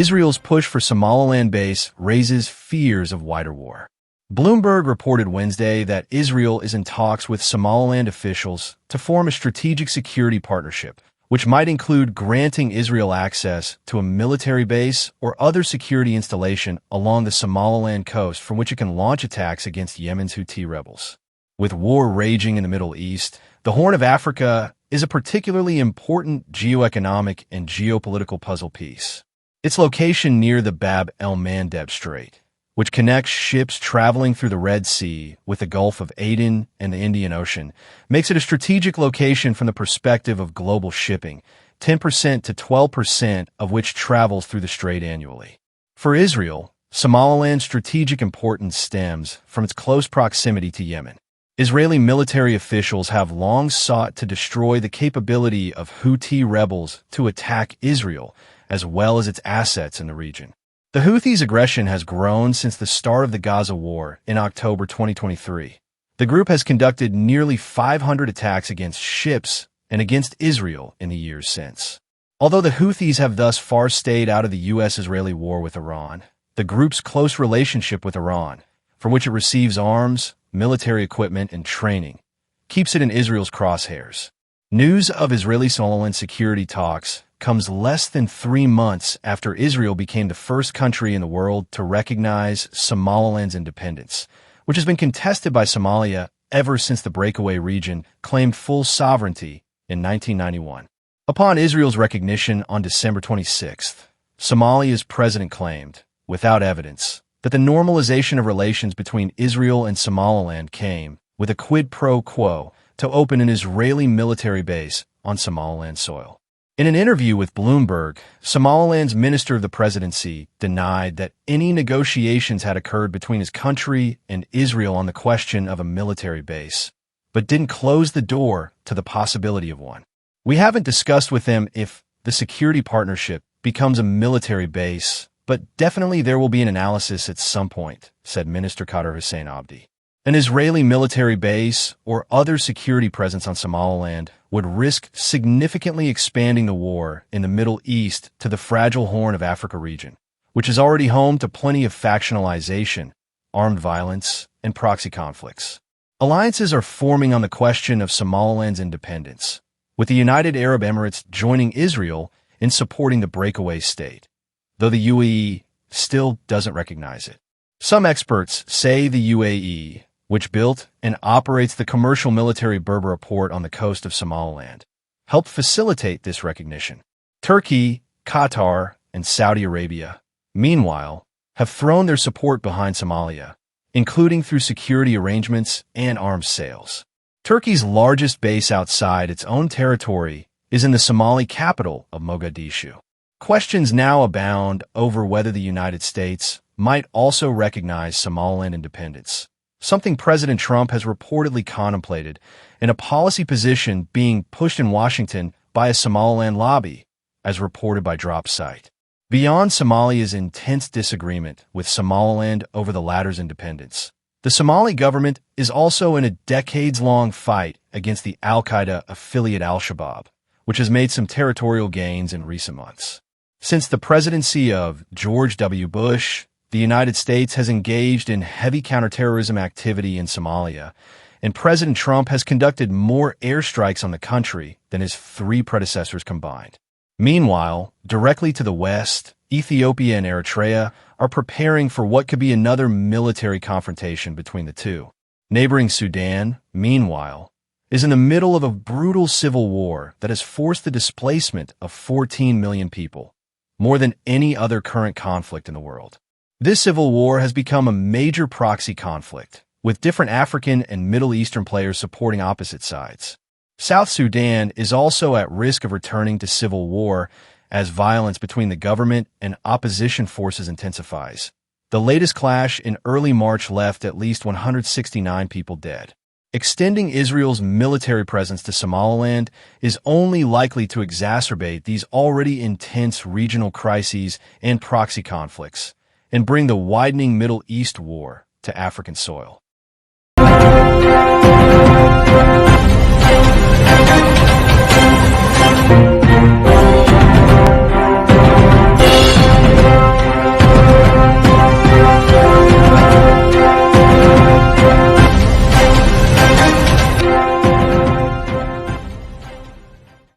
Israel's push for Somaliland base raises fears of wider war. Bloomberg reported Wednesday that Israel is in talks with Somaliland officials to form a strategic security partnership, which might include granting Israel access to a military base or other security installation along the Somaliland coast from which it can launch attacks against Yemen's Houthi rebels. With war raging in the Middle East, the Horn of Africa is a particularly important geoeconomic and geopolitical puzzle piece. Its location near the Bab el-Mandeb Strait, which connects ships traveling through the Red Sea with the Gulf of Aden and the Indian Ocean, makes it a strategic location from the perspective of global shipping, 10% to 12% of which travels through the strait annually. For Israel, Somaliland's strategic importance stems from its close proximity to Yemen. Israeli military officials have long sought to destroy the capability of Houthi rebels to attack Israel, as well as its assets in the region. The Houthis' aggression has grown since the start of the Gaza war in October 2023. The group has conducted nearly 500 attacks against ships and against Israel in the years since. Although the Houthis have thus far stayed out of the U.S.-Israeli war with Iran, the group's close relationship with Iran, from which it receives arms, military equipment, and training, keeps it in Israel's crosshairs. News of Israeli-Somaliland security talks comes less than 3 months after Israel became the first country in the world to recognize Somaliland's independence, which has been contested by Somalia ever since the breakaway region claimed full sovereignty in 1991. Upon Israel's recognition on December 26th, Somalia's president claimed, without evidence, that the normalization of relations between Israel and Somaliland came with a quid pro quo to open an Israeli military base on Somaliland soil. In an interview with Bloomberg, Somaliland's Minister of the Presidency denied that any negotiations had occurred between his country and Israel on the question of a military base, but didn't close the door to the possibility of one. "We haven't discussed with them if the security partnership becomes a military base, but definitely there will be an analysis at some point," said Minister Kader Hussein Abdi. An Israeli military base or other security presence on Somaliland would risk significantly expanding the war in the Middle East to the fragile Horn of Africa region, which is already home to plenty of factionalization, armed violence, and proxy conflicts. Alliances are forming on the question of Somaliland's independence, with the United Arab Emirates joining Israel in supporting the breakaway state, though the UAE still doesn't recognize it. Some experts say the UAE, which built and operates the commercial military Berbera port on the coast of Somaliland, helped facilitate this recognition. Turkey, Qatar, and Saudi Arabia, meanwhile, have thrown their support behind Somalia, including through security arrangements and arms sales. Turkey's largest base outside its own territory is in the Somali capital of Mogadishu. Questions now abound over whether the United States might also recognize Somaliland independence, something President Trump has reportedly contemplated, in a policy position being pushed in Washington by a Somaliland lobby, as reported by DropSite. Beyond Somalia's intense disagreement with Somaliland over the latter's independence, the Somali government is also in a decades-long fight against the al-Qaeda affiliate al-Shabaab, which has made some territorial gains in recent months. Since the presidency of George W. Bush, the United States has engaged in heavy counterterrorism activity in Somalia, and President Trump has conducted more airstrikes on the country than his 3 predecessors combined. Meanwhile, directly to the west, Ethiopia and Eritrea are preparing for what could be another military confrontation between the two. Neighboring Sudan, meanwhile, is in the middle of a brutal civil war that has forced the displacement of 14 million people, more than any other current conflict in the world. This civil war has become a major proxy conflict, with different African and Middle Eastern players supporting opposite sides. South Sudan is also at risk of returning to civil war as violence between the government and opposition forces intensifies. The latest clash in early March left at least 169 people dead. Extending Israel's military presence to Somaliland is only likely to exacerbate these already intense regional crises and proxy conflicts, and bring the widening Middle East war to African soil.